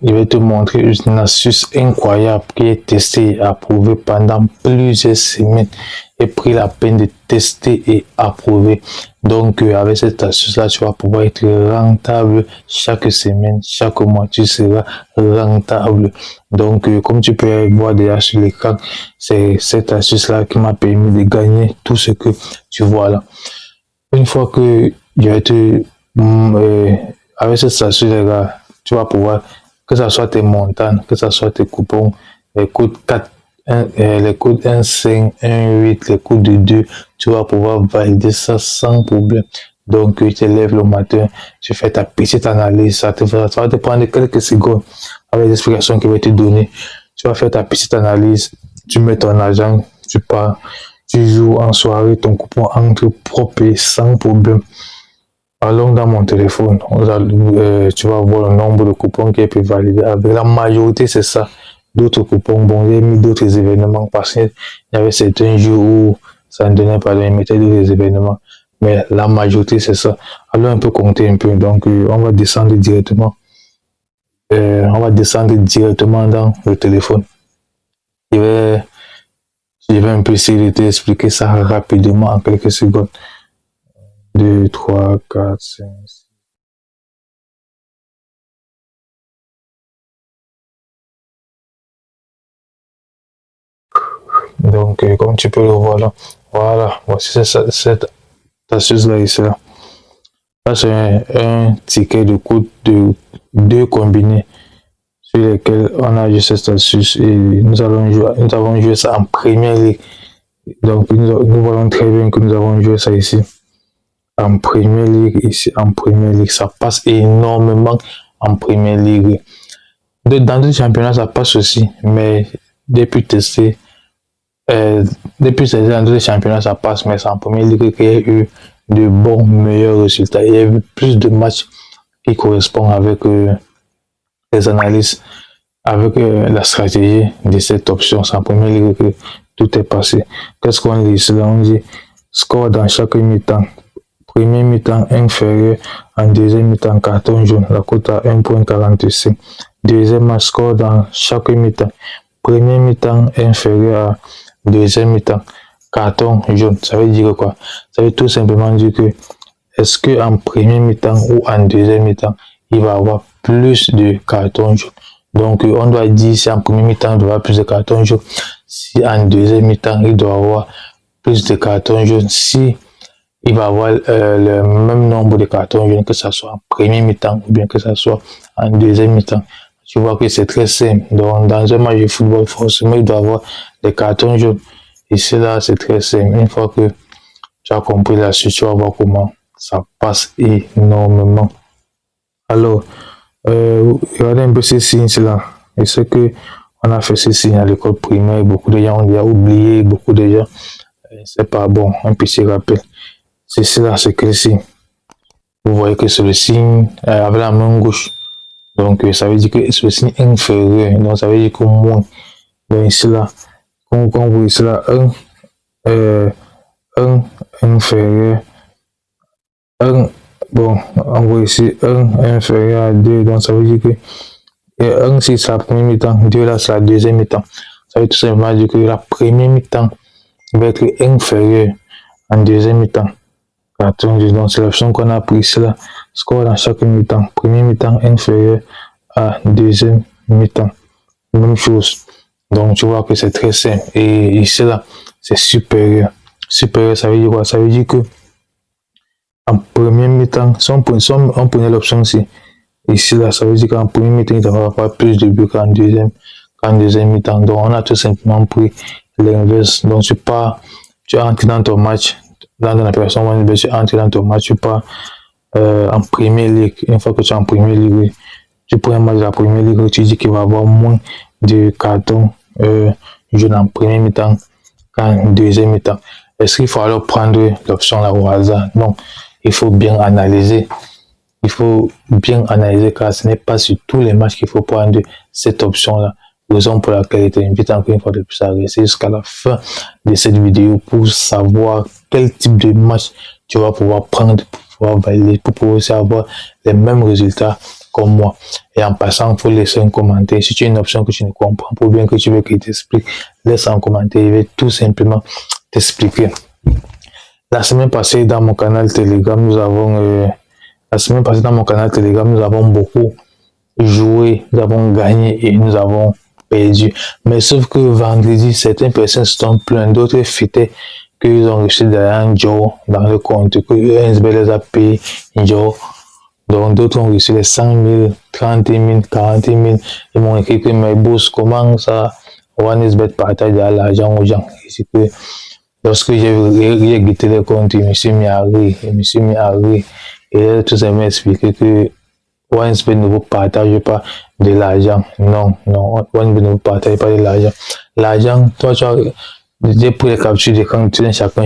je vais te montrer une astuce incroyable qui est testée et approuvée pendant plusieurs semaines. J'ai pris la peine de tester et approuver. Donc, avec cette astuce-là, tu vas pouvoir être rentable chaque semaine, chaque mois, tu seras rentable. Donc, comme tu peux voir déjà sur l'écran, c'est cette astuce-là qui m'a permis de gagner tout ce que tu vois là. Une fois que je vais te... avec cette astuce-là, tu vas pouvoir, que ce soit tes montants, que ce soit tes coupons, les codes 4, les codes 1, 5, 1, 8, les codes de 2, tu vas pouvoir valider ça sans problème. Donc, tu te lèves le matin, tu fais ta petite analyse, ça va te prendre quelques secondes avec les explications qu'il va te donner. Tu vas faire ta petite analyse, tu mets ton argent, tu pars, tu joues en soirée, ton coupon entre propre et sans problème. Allons dans mon téléphone, tu vas voir le nombre de coupons qui est pu valider. Avec la majorité, c'est ça. D'autres coupons, bon, j'ai mis d'autres événements parce qu'il y avait certains jours où ça ne donnait pas de mettre d'autres événements. Mais la majorité, c'est ça. Allons un peu compter un peu. Donc, on va descendre directement. Dans le téléphone. Je vais un peu essayer de t'expliquer ça rapidement en quelques secondes. 2, 3, 4, 5, 6. Donc, comme tu peux le voir là, voilà, voici cette astuce-là ici. Là, c'est un ticket de coude de 2 combinés sur lesquels on a juste cette astuce et nous avons joué ça en première ligue. Donc, nous voyons très bien que nous avons joué ça ici. En première ligue, ici, en première ligue, ça passe énormément en première ligue. Dans d'autres championnats, ça passe aussi, mais depuis tester, dans d'autres championnats, ça passe, mais c'est en première ligue qu'il y a eu de bons, meilleurs résultats. Il y a eu plus de matchs qui correspondent avec les analyses, avec la stratégie de cette option. C'est en première ligue que tout est passé. Qu'est-ce qu'on dit ici? On dit score dans chaque mi-temps. Premier mi-temps inférieur, en deuxième mi-temps carton jaune, la cote à 1,45. Deuxième match score dans chaque mi-temps. Premier mi-temps inférieur à deuxième mi-temps carton jaune. Ça veut dire quoi? Ça veut tout simplement dire que est-ce que en premier mi-temps ou en deuxième mi-temps, il va avoir plus de carton jaune. Donc on doit dire si en premier mi-temps il doit avoir plus de carton jaune, si en deuxième mi-temps il doit avoir plus de carton jaune, si il va avoir le même nombre de cartons jaunes, que ce soit en premier mi-temps ou bien que ce soit en deuxième mi-temps. Tu vois que c'est très simple. Donc, dans un match de football, forcément, il doit avoir des cartons jaunes. Ici, là, c'est très simple. Une fois que tu as compris la suite, tu vas voir comment ça passe énormément. Alors, regardez un peu ces signes-là. Et c'est que on a fait ces signes à l'école primaire. Beaucoup de gens ont déjà oublié, beaucoup de gens, c'est pas bon. Un petit rappel. C'est cela, c'est que le signe. Vous voyez que c'est le signe avec la main gauche. Donc, ça veut dire que c'est le signe inférieur. Donc, ça veut dire que moins. Donc, ici là, quand vous voyez ici là, 1 inférieur, 1, bon, on voit ici 1 inférieur à 2. Donc, ça veut dire que 1 c'est la première mi-temps, 2 là c'est la deuxième mi-temps. Ça veut tout simplement dire que la première mi-temps va être inférieure en deuxième mi-temps. Donc, c'est l'option qu'on a prise là. Score dans chaque mi-temps. Premier mi-temps inférieur à deuxième mi-temps. Même chose. Donc, tu vois que c'est très simple. Et ici là, c'est supérieur. Supérieur, ça veut dire quoi? Ça veut dire que en premier mi-temps, si on prenait l'option ici là, ça veut dire qu'en premier mi-temps, il doit avoir plus de buts qu'en deuxième mi-temps. Donc, on a tout simplement pris l'inverse. Donc, tu entres dans ton match. Dans ton opération, tu entres dans ton match, tu pars en première ligue. Une fois que tu es en première ligue, tu prends un match de la première ligue, tu dis qu'il va y avoir moins de cartons jaunes en premier mi-temps qu'en deuxième mi-temps. Est-ce qu'il faut alors prendre l'option là au hasard? Non, il faut bien analyser. Il faut bien analyser car ce n'est pas sur tous les matchs qu'il faut prendre cette option-là. Raison pour laquelle je t'invite encore une fois de plus à rester jusqu'à la fin de cette vidéo pour savoir quel type de match tu vas pouvoir prendre pour pouvoir valider, pour pouvoir aussi avoir les mêmes résultats comme moi. Et en passant, il faut laisser un commentaire. Si tu as une option que tu ne comprends pas ou bien que tu veux que je t'explique, laisse un commentaire. Je vais tout simplement t'expliquer. La semaine passée, dans mon canal Telegram, nous avons beaucoup joué, nous avons gagné et nous avons perdu. Mais sauf que vendredi, certaines personnes se sont plaintes, d'autres fêtaient qu'ils ont reçu un job dans le compte, que UNSB les a payé un job. Donc d'autres ont reçu les 100 000, 30 000, 40 000. Ils m'ont écrit que mes boss, comment ça, OneSBet partage l'argent aux gens. Et que lorsque j'ai guetté les comptes, je me suis mis à rire, Et tout ça m'a expliqué que OneSBet ne vous partage pas de l'argent. Non, OneSBet ne vous partage pas de l'argent. L'argent, toi, tu as j'ai pris les captures d'écran,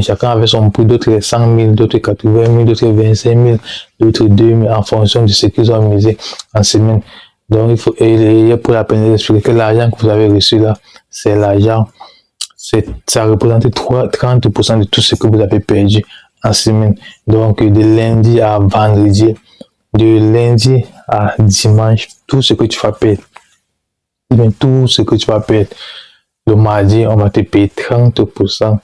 chacun avait son prix, d'autres 100 000, d'autres 80 000, d'autres 25 000, d'autres 2 000, en fonction de ce qu'ils ont misé en semaine. Donc, il faut, et pour la peine d'expliquer que l'argent que vous avez reçu là, c'est l'argent, ça représente 30% de tout ce que vous avez perdu en semaine. Donc, de lundi à vendredi, de lundi à dimanche, tout ce que tu vas perdre, tout ce que tu vas perdre. Le mardi, on va te payer 30%.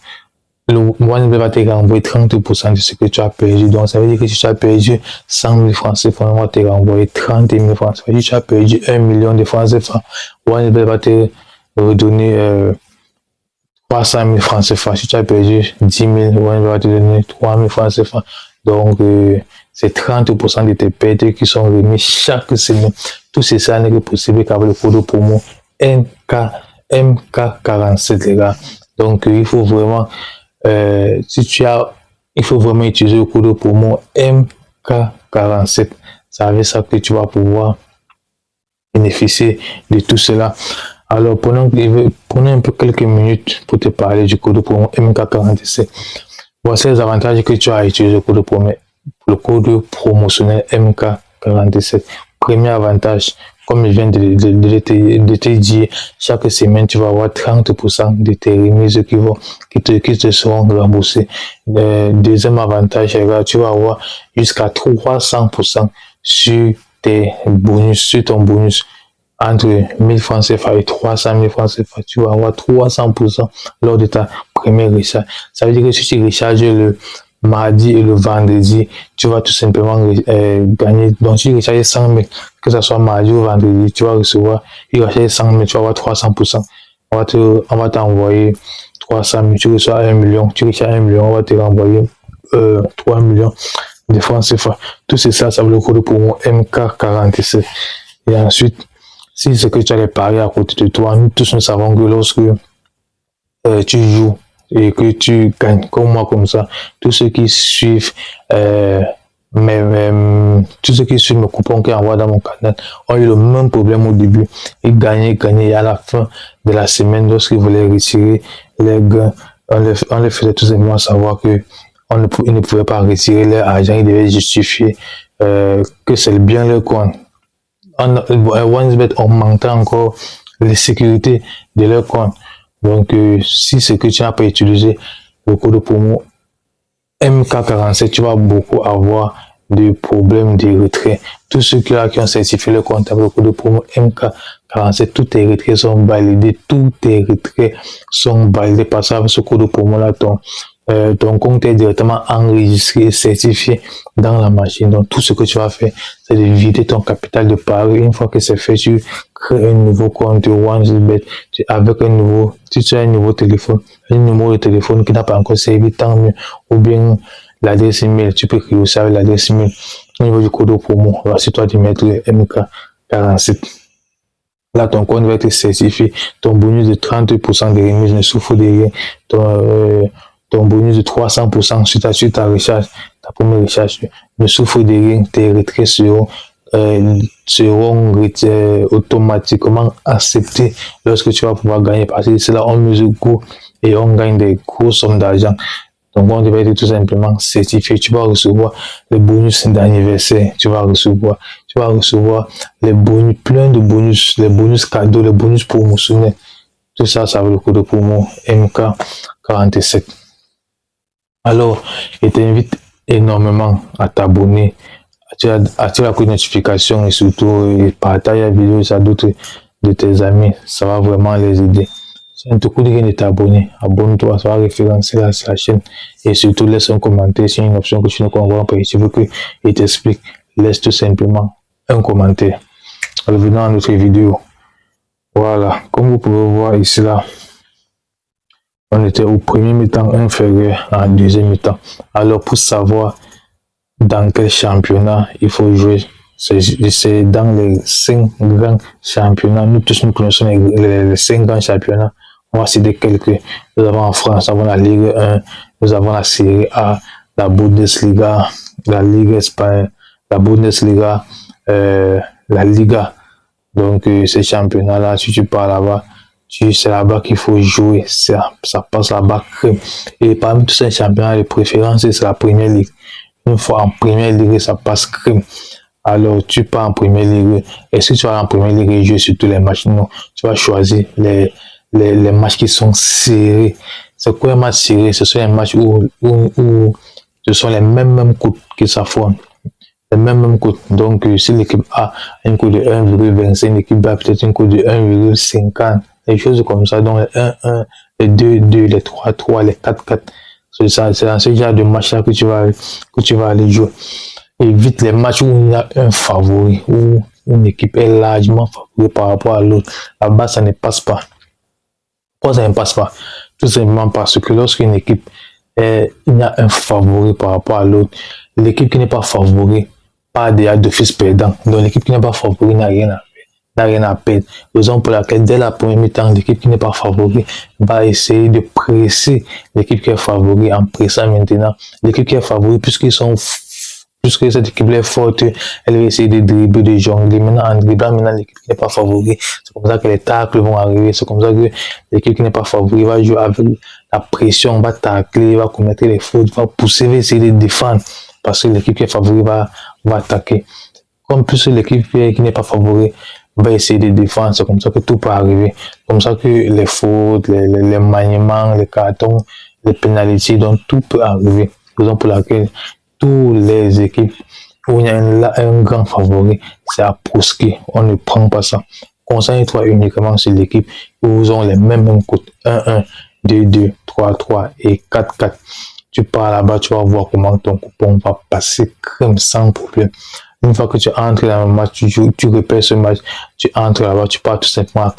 Le OneSBet va te renvoyer 30% de ce que tu as perdu. Donc, ça veut dire que si tu as perdu 100 000 francs CFA, on va te renvoyer 30 000 francs. Ça veut dire que tu as perdu 1 million de francs CFA. OneSBet va te redonner 300 000 francs CFA. Si tu as perdu 10 000, OneSBet va te donner 3 000 francs CFA. Donc, c'est 30% de tes pertes qui sont remis chaque semaine. Tout ça n'est que possible qu'avec le code promo MK47, les gars. Donc, il faut vraiment, il faut vraiment utiliser le code promo MK47. Ça veut dire que tu vas pouvoir bénéficier de tout cela. Alors, prenons un peu quelques minutes pour te parler du code promo MK47. Voici les avantages que tu as utilisé le code promotionnel MK47. Premier avantage, comme je viens de te dire, chaque semaine, tu vas avoir 30% de tes remises qui te seront remboursées. Deuxième avantage, tu vas avoir jusqu'à 300% sur ton bonus. Entre 1000 francs CFA et 300 000 francs CFA, tu vas avoir 300% lors de ta première recharge. Ça veut dire que si tu recharges le mardi et le vendredi, tu vas tout simplement gagner. Donc, si tu recharges 100 000, que ce soit mardi ou vendredi, tu vas recevoir, tu recharges 100 000, tu vas avoir 300%. On va t'envoyer 300 000, tu reçois 1 million, tu recharges 1 million, on va te renvoyer 3 millions de francs CFA. Tout ça, ça veut le code pour moi MK47. Et ensuite, si ce que tu as les paris à côté de toi, nous tous nous savons que lorsque tu joues et que tu gagnes comme moi comme ça, tous ceux qui suivent tous ceux qui suivent mes coupons qui envoient dans mon canal ont eu le même problème au début. Ils gagnaient et à la fin de la semaine, lorsqu'ils voulaient retirer les gains, on les faisait tout simplement savoir que ils ne pouvaient pas retirer leur argent, ils devaient justifier que c'est bien leur compte. OneSBet augmentait encore les sécurités de leur compte. Donc, si c'est que tu n'as pas utilisé le code promo MK47, tu vas beaucoup avoir de problèmes de retrait. Tous ceux qui ont certifié le compte avec le code promo MK47, tous tes retraits sont validés. Parce qu'avec ce code promo-là, ton compte est directement enregistré et certifié dans la machine. Donc, tout ce que tu vas faire, c'est de vider ton capital de pari. Une fois que c'est fait, tu crées un nouveau compte OneSBet si tu as un nouveau téléphone, un numéro de téléphone qui n'a pas encore servi, tant mieux. Ou bien l'adresse email, tu peux créer ça avec l'adresse email. Au niveau du code promo, voici toi de mettre le MK47. Là, ton compte va être certifié. Ton bonus de 30% de remise ne souffre de rien. Ton bonus de 300% sur ta recharge, ta première recharge, ne souffre de rien. Tes retraits seront automatiquement acceptés lorsque tu vas pouvoir gagner. Parce que c'est là on mesure gros et on gagne des grosses sommes d'argent. Donc, on devait être tout simplement certifié. Tu vas recevoir les bonus d'anniversaire. Tu vas recevoir les bonus, plein de bonus, les bonus cadeaux, les bonus promotionnels. Tout ça, ça vaut le code promo MK47. Alors, je t'invite énormément à t'abonner active la notification et surtout partage la vidéo à d'autres de tes amis. Ça va vraiment les aider. Si tu coup de t'abonner, abonne-toi, ça va référencer la chaîne et surtout laisse un commentaire sur une option que tu ne comprends pas. Si tu veux qu'il t'explique, laisse tout simplement un commentaire. Revenons à notre vidéo. Voilà, comme vous pouvez voir ici là, on était au premier mi-temps inférieur en deuxième mi-temps. Alors pour savoir dans quel championnat il faut jouer, c'est dans les 5 grands championnats. Nous tous nous connaissons les 5 grands championnats. On va citer quelques. Nous avons en France, nous avons la Ligue 1, nous avons la Série A, la Bundesliga, la Ligue espagnole, la Bundesliga, la Liga. Donc ces championnats-là, si tu pars là-bas, c'est là-bas qu'il faut jouer. Ça passe là-bas. Et parmi tous ces championnats, les préférences, c'est la Première Ligue. Une fois en Première Ligue, ça passe crème. Alors, tu pars en Première Ligue. Et si tu vas en Première Ligue et jouer sur tous les matchs, non, tu vas choisir les matchs qui sont serrés. C'est quoi un match serré? Ce sont les matchs où ce sont les mêmes coups qui s'affrontent. Les mêmes coûts. Donc, si l'équipe A a un coût de 1,25, l'équipe B a peut-être un coût de 1,50. Des choses comme ça. Donc, les 1-1, les 2-2, les 3-3, les 4-4. C'est dans ce genre de match-là que tu vas aller jouer. Évite les matchs où il y a un favori, où une équipe est largement favorée par rapport à l'autre. Là-bas, ça ne passe pas. Pourquoi ça ne passe pas? Tout simplement parce que lorsqu'une équipe il y a un favori par rapport à l'autre, l'équipe qui n'est pas favorée pas déjà d'office perdant. Donc l'équipe qui n'est pas favorée n'a rien à perdre. Raison pour laquelle dès la première mi-temps, l'équipe qui n'est pas favorée va essayer de presser l'équipe qui est favorée en pressant maintenant. L'équipe qui est favorée, puisque cette équipe est forte, elle va essayer de dribbler, de jongler. Maintenant, en dribblant, l'équipe qui n'est pas favorée, c'est comme ça que les tacles vont arriver. C'est comme ça que l'équipe qui n'est pas favorée va jouer avec la pression, va tacler, va commettre les fautes, va pousser, va essayer de défendre. Parce que l'équipe qui est favorée va attaquer. Comme plus l'équipe qui n'est pas favorée va essayer de défendre, c'est comme ça que tout peut arriver. Comme ça que les fautes, les maniements, les cartons, les pénalités, donc tout peut arriver. Raison pour laquelle toutes les équipes où il y a un grand favori, c'est à proscrire. On ne prend pas ça. Concentre-toi uniquement sur l'équipe où ils ont les mêmes coûts. 1-1, 2-2, 3-3 et 4-4. Tu pars là-bas, tu vas voir comment ton coupon va passer crème sans problème. Une fois que tu entres dans le match, tu repères ce match, tu entres là-bas, tu pars tout simplement à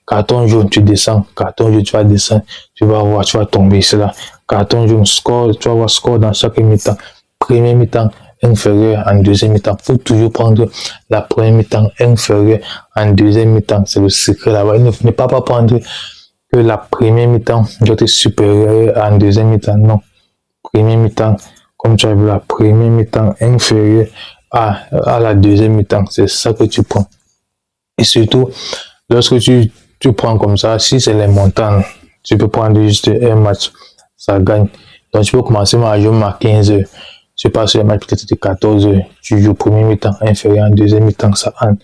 carton jaune, tu descends, carton jaune, tu vas descendre, tu vas voir, tu vas tomber ici là. Carton jaune, score, tu vas voir score dans chaque mi-temps. Premier mi-temps inférieur en deuxième mi-temps. Il faut toujours prendre la première mi-temps inférieure en deuxième mi-temps. C'est le secret là-bas. Ne pas prendre que la première mi-temps doit être supérieure en deuxième mi-temps. Non. Première mi-temps, comme tu as vu, la première mi-temps inférieure à la deuxième mi-temps. C'est ça que tu prends. Et surtout, lorsque tu prends comme ça, si c'est les montants, tu peux prendre juste un match. Ça gagne. Donc, tu peux commencer à jouer à 15 heures. Tu passes sur le match peut-être de 14 heures. Tu joues premier mi-temps inférieur en deuxième mi-temps, ça entre.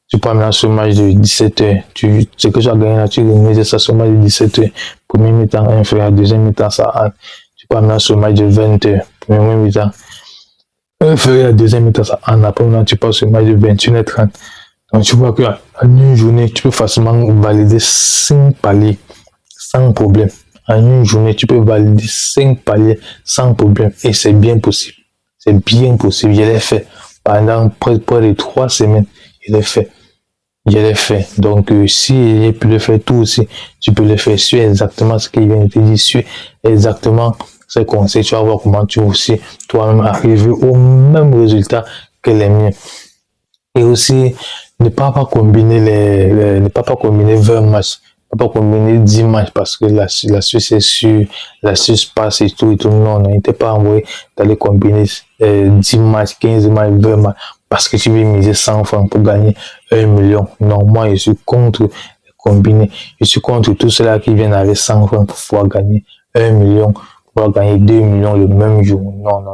Tu prends maintenant ce match de 17 heures. Ce que tu as gagné là, tu remises ça sur le match de 17 heures. Premier mi-temps inférieur, deuxième mi-temps, ça entre. Tu prends maintenant ce match de 20 heures. Premier mi-temps inférieur, deuxième mi-temps, ça entre. Après maintenant, tu passes sur le match de 21h30. Donc, tu vois qu'en une journée, tu peux facilement valider 5 paliers sans problème. En une journée, tu peux valider 5 paliers sans problème. Et c'est bien possible. C'est bien possible. Je l'ai fait pendant près de 3 semaines. Je l'ai fait. Donc, si j'ai pu le faire tout aussi, tu peux le faire. Suis exactement ce qu'il vient de te dire. Suis exactement ces conseils. Tu vas voir comment tu vas aussi toi-même arriver au même résultat que les miens. Et aussi, ne pas combiner ne pas combiner 20 matchs. Ne pas combiner 10 matchs parce que la Suisse est sûre, la Suisse passe et tout. Non, il n'était pas envoyé d'aller combiner 10 matchs, 15 matchs, 20 matchs parce que tu veux miser 100 francs pour gagner 1 million. Non, moi, je suis contre combiner. Je suis contre tout cela qui viennent avec 100 francs pour pouvoir gagner 1 million, pour pouvoir gagner 2 millions le même jour. Non.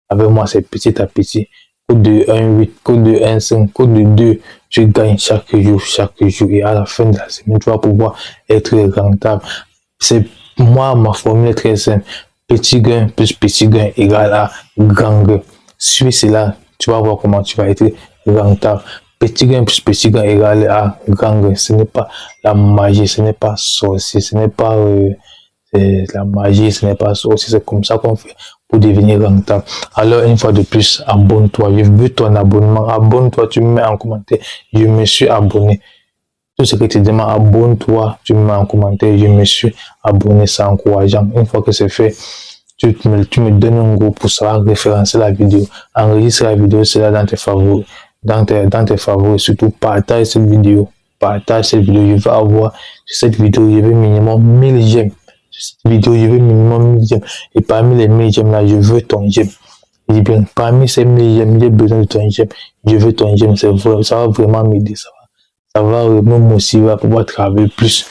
Avec moi, c'est petit à petit. Code de 1,8, code de 1,5, code de 2, tu gagnes chaque jour. Et à la fin de la semaine, tu vas pouvoir être rentable. C'est moi, ma formule est très simple. Petit gain plus petit gain égale à grand gain. suis cela, tu vas voir comment tu vas être rentable. Petit gain plus petit gain égal à grand gain. Ce n'est pas la magie, ce n'est pas sorcier, ce n'est pas la magie, ce n'est pas sorcier. C'est comme ça qu'on fait pour devenir rentable. Alors, une fois de plus, abonne-toi. Je veux ton abonnement. Abonne-toi, tu me mets en commentaire. Je me suis abonné. Tout ce que tu demandes, abonne-toi, tu me mets en commentaire, je me suis abonné, c'est encourageant. Une fois que c'est fait, tu me donnes un gros pouce, ça va référencer la vidéo. Enregistre la vidéo, c'est là dans tes favoris. Dans tes favoris, surtout partage cette vidéo. Partage cette vidéo. Je veux avoir sur cette vidéo, je veux minimum 1000 j'aime. Sur cette vidéo, je veux minimum 1000 j'aime. Et parmi les 1000 j'aime là, je veux ton j'aime. Je dis bien, parmi ces 1000 j'aime, j'ai besoin de ton j'aime. Je veux ton j'aime, ça va vraiment m'aider, ça va me motiver à pouvoir travailler plus.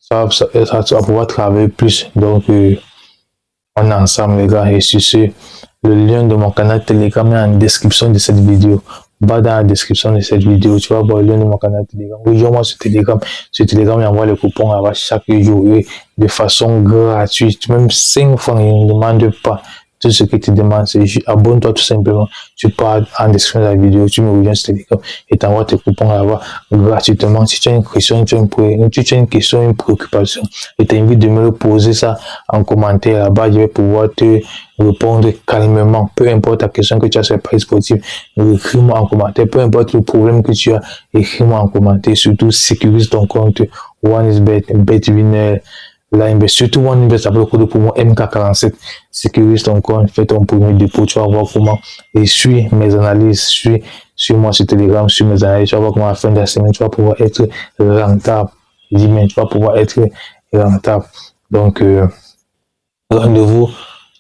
Ça va pouvoir travailler plus. Donc, on est ensemble, les gars. Et sur ce, le lien de mon canal Telegram est en description de cette vidéo. Va dans la description de cette vidéo, tu vas voir le lien de mon canal Telegram. Rejoins-moi sur Telegram. Sur Telegram, j'envoie les coupons à chaque jour de façon gratuite. Même 5 francs, je ne demande pas. Tout ce que tu demandes, c'est abonne-toi tout simplement. Tu pars en description de la vidéo, tu me rejoins sur Telegram et t'envoies tes coupons là-bas gratuitement. Si tu as une question, une préoccupation, je t'invite de me le poser ça en commentaire là-bas. Je vais pouvoir te répondre calmement. Peu importe la question que tu as sur les paris sportifs, écris-moi en commentaire. Peu importe le problème que tu as, écris-moi en commentaire. Surtout, sécurise ton compte OneXBet, BetWinner. Là, surtout OneXBet, ça peut le code pour moi MK47. Sécurise ton compte, fais ton premier dépôt, tu vas voir comment. Et suis mes analyses, suis-moi sur Telegram, suis mes analyses, tu vas voir comment à la fin de la semaine, tu vas pouvoir être rentable. Je dis bien, tu vas pouvoir être rentable. Donc, rendez-vous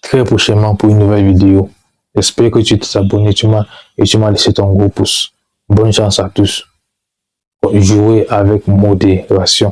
très prochainement pour une nouvelle vidéo. J'espère que tu t'es abonné, tu m'as laissé ton gros pouce. Bonne chance à tous. Jouez avec modération.